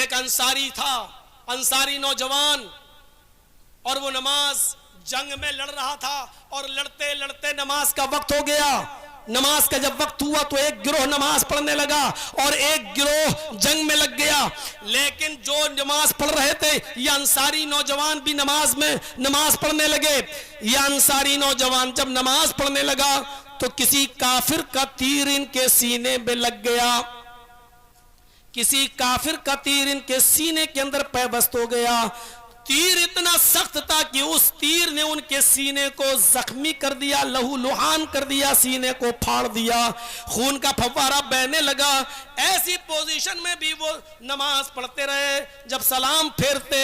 एक अंसारी था, अंसारी नौजवान, और वो नमाज जंग में लड़ रहा था और लड़ते लड़ते नमाज का वक्त हो गया। नमाज का जब वक्त हुआ तो एक गिरोह नमाज पढ़ने लगा और एक गिरोह जंग में लग गया। लेकिन जो नमाज पढ़ रहे थे ये अंसारी नौजवान भी नमाज पढ़ने लगे। ये अंसारी नौजवान जब नमाज पढ़ने लगा तो किसी काफिर का तीर इनके सीने में लग गया। किसी काफिर का तीर इनके सीने के अंदर पैबस्त हो गया। तीर इतना सख्त था कि उस तीर ने उनके सीने को जख्मी कर दिया, लहू लुहान कर दिया, सीने को फाड़ दिया, खून का फव्वारा बहने लगा। ऐसी पोजीशन में भी वो नमाज पढ़ते रहे। जब सलाम फेरते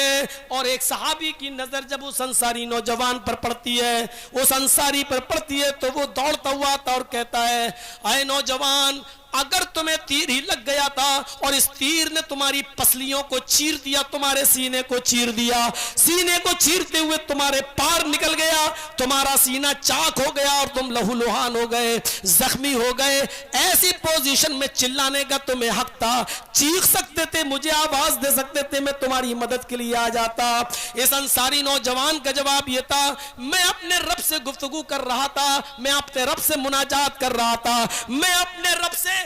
और एक सहाबी की नजर जब उस अंसारी नौजवान पर पड़ती है, उस अंसारी पर पड़ती है, तो वो दौड़ता हुआ आता और कहता है, अरे नौजवान, अगर तुम्हें तीर ही लग गया था और इस तीर ने तुम्हारी पसलियों को चीर दिया, तुम्हारे सीने को चीर दिया, सीने को चीरते हुए तुम्हारे पार निकल गया, तुम्हारा सीना चाक हो गया और तुम लहूलुहान हो गए, जख्मी हो गए, ऐसी पोजीशन में चिल्लाने का तुम्हें हक था, चीख सकते थे, मुझे आवाज दे सकते थे, मैं तुम्हारी मदद के लिए आ जाता। इस अंसारी नौजवान का जवाब यह था, मैं अपने रब से गुफ्तगू कर रहा था, मैं अपने रब से मुनाजात कर रहा था, मैं अपने रब से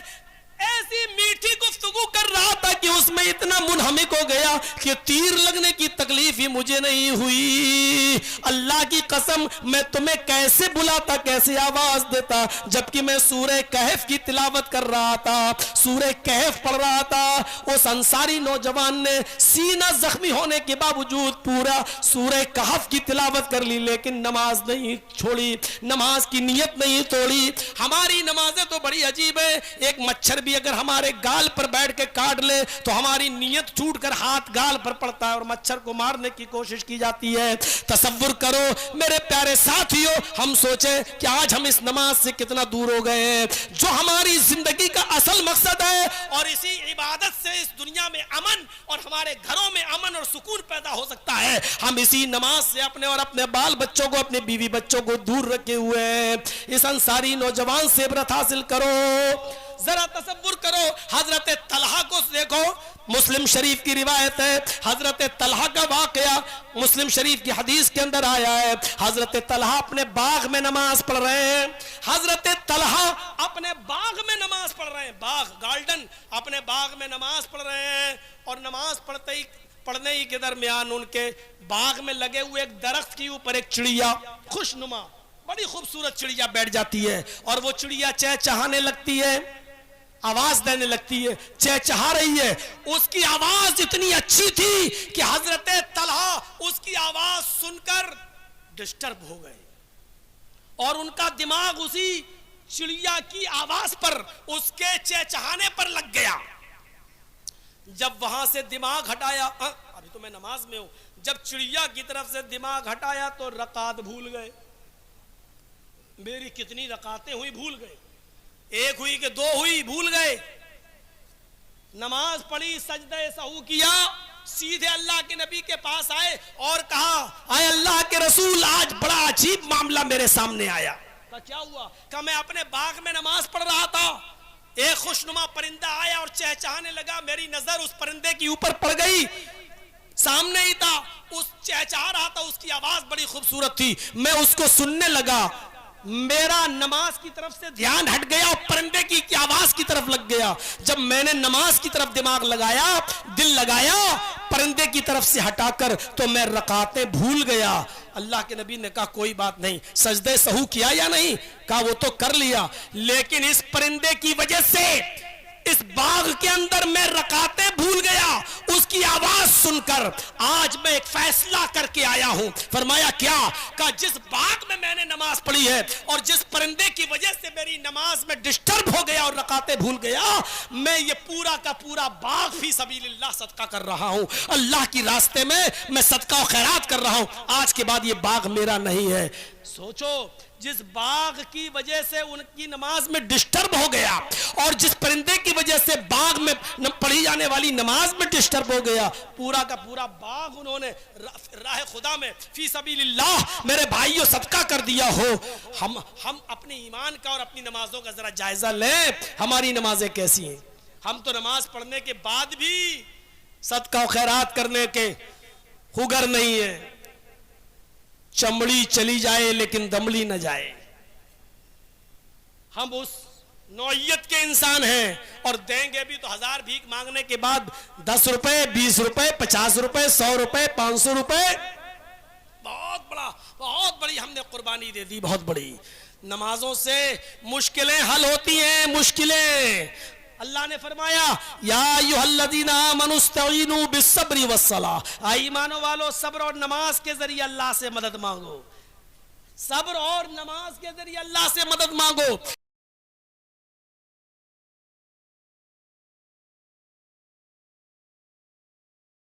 ऐसी मीठी गुफ्तगू कर रहा था कि उसमें इतना मुनहमिक हो गया कि तीर लगने की तकलीफ ही मुझे नहीं हुई। अल्लाह की कसम, मैं तुम्हें कैसे बुलाता, कैसे आवाज देता, जबकि मैं सूरह कहफ की तिलावत कर रहा था, सूरह कहफ पढ़ रहा था। उस अंसारी नौजवान ने सीना जख्मी होने के बावजूद पूरा सूरह कहफ की तिलावत कर ली, लेकिन नमाज नहीं छोड़ी, नमाज की नियत नहीं तोड़ी। हमारी नमाजें तो बड़ी अजीब है। एक मच्छर अगर हमारे गाल पर बैठ के काट ले तो हमारी नियत छूटकर हाथ गाल पर पड़ता है और मच्छर को मारने की कोशिश की जाती है। तसव्वुर करो मेरे प्यारे साथियों, हम सोचे कि आज हम इस नमाज से कितना दूर हो गए हैं, जो हमारी जिंदगी का असल मकसद है। और इसी इबादत से इस दुनिया में अमन और हमारे घरों में अमन और सुकून पैदा हो सकता है। हम इसी नमाज से अपने और अपने बाल बच्चों को, अपने बीवी बच्चों को दूर रखे हुए हैं। इस अंसारी नौजवान से इबरत हासिल करो। जरा तसव्वुर करो, हजरत तलहा को देखो, मुस्लिम शरीफ की रिवायत है, हजरत तलहा का वाकया मुस्लिम शरीफ की हदीस के अंदर आया है। हजरत तलहा अपने बाग में नमाज पढ़ रहे हैं, हजरत तलहा अपने बाग में नमाज पढ़ रहे हैं, बाग गार्डन, अपने बाग में नमाज पढ़ रहे हैं। और नमाज पढ़ने ही के दरमियान उनके बाग में लगे हुए एक दरख्त के ऊपर एक चिड़िया, खुशनुमा बड़ी खूबसूरत चिड़िया बैठ जाती है और वो चिड़िया चहचहाने लगती है, आवाज देने लगती है, चहचहा रही है। उसकी आवाज इतनी अच्छी थी कि हजरत तलहा उसकी आवाज सुनकर डिस्टर्ब हो गए और उनका दिमाग उसी चिड़िया की आवाज पर, उसके चहचहाने पर लग गया। जब वहां से दिमाग हटाया, अभी तो मैं नमाज में हूं, जब चिड़िया की तरफ से दिमाग हटाया तो रकात भूल गए। मेरी कितनी रकातें हुई भूल गए, एक हुई कि दो हुई भूल गए। नमाज पढ़ी, सजदे सहू किया, सीधे अल्लाह के नबी के पास आए और कहा, आए अल्लाह के रसूल, आज बड़ा अजीब मामला मेरे सामने आया। कहा क्या हुआ? कहा मैं अपने बाग में नमाज पढ़ रहा था, एक खुशनुमा परिंदा आया और चहचहाने लगा, मेरी नजर उस परिंदे के ऊपर पड़ गई, सामने ही था, उस चहचहा रहा था, उसकी आवाज बड़ी खूबसूरत थी, मैं उसको सुनने लगा, मेरा नमाज की तरफ से ध्यान हट गया और परिंदे की आवाज की तरफ लग गया। जब मैंने नमाज की तरफ दिमाग लगाया, दिल लगाया परिंदे की तरफ से हटाकर, तो मैं रकातें भूल गया। अल्लाह के नबी ने कहा कोई बात नहीं, सजदे सहू किया या नहीं? कहा वो तो कर लिया, लेकिन इस परिंदे की वजह से इस बाग के अंदर मैं रकातें भूल गया, उसकी आवाज सुनकर आज मैं एक फैसला करके आया हूं। फरमाया क्या? कहा जिस बाग में मैंने नमाज पढ़ी है और जिस परिंदे की वजह से मेरी नमाज में डिस्टर्ब हो गया और रकातें भूल गया, मैं ये पूरा का पूरा बाग फी सबीलिल्लाह सदका कर रहा हूं, अल्लाह की रास्ते में मैं सदका और खैरात कर रहा हूं, आज के बाद ये बाग मेरा नहीं है। सोचो, जिस बाग की वजह से उनकी नमाज में डिस्टर्ब हो गया और जिस परिंदे की वजह से बाग में पढ़ी जाने वाली नमाज में डिस्टर्ब हो गया, पूरा का पूरा बाग उन्होंने राह खुदा में फी सबीलिल्लाह मेरे भाइयों सदका कर दिया हो। हम अपने ईमान का और अपनी नमाजों का जरा जायजा लें, हमारी नमाजें कैसी हैं? हम तो नमाज पढ़ने के बाद भी सदका और खैरात करने के हुगर नहीं है। चमड़ी चली जाए लेकिन दमड़ी न जाए। हम उस नौइयत के इंसान हैं और देंगे भी तो 1000 भीख मांगने के बाद 10 रुपए, 20 रुपए, 50 रुपए, 100 रुपए, 500 रुपए, बहुत बड़ी हमने कुर्बानी दे दी, बहुत बड़ी। नमाजों से मुश्किलें हल होती हैं, मुश्किलें। अल्लाह ने फरमाया या अय्युहल्लज़ीना आमनुस्तईनु बिस्सब्रि वस्सलाह, ईमानो वालो सब्र और नमाज के जरिए अल्लाह से मदद मांगो। सब्र और नमाज के जरिए अल्लाह से मदद मांगो।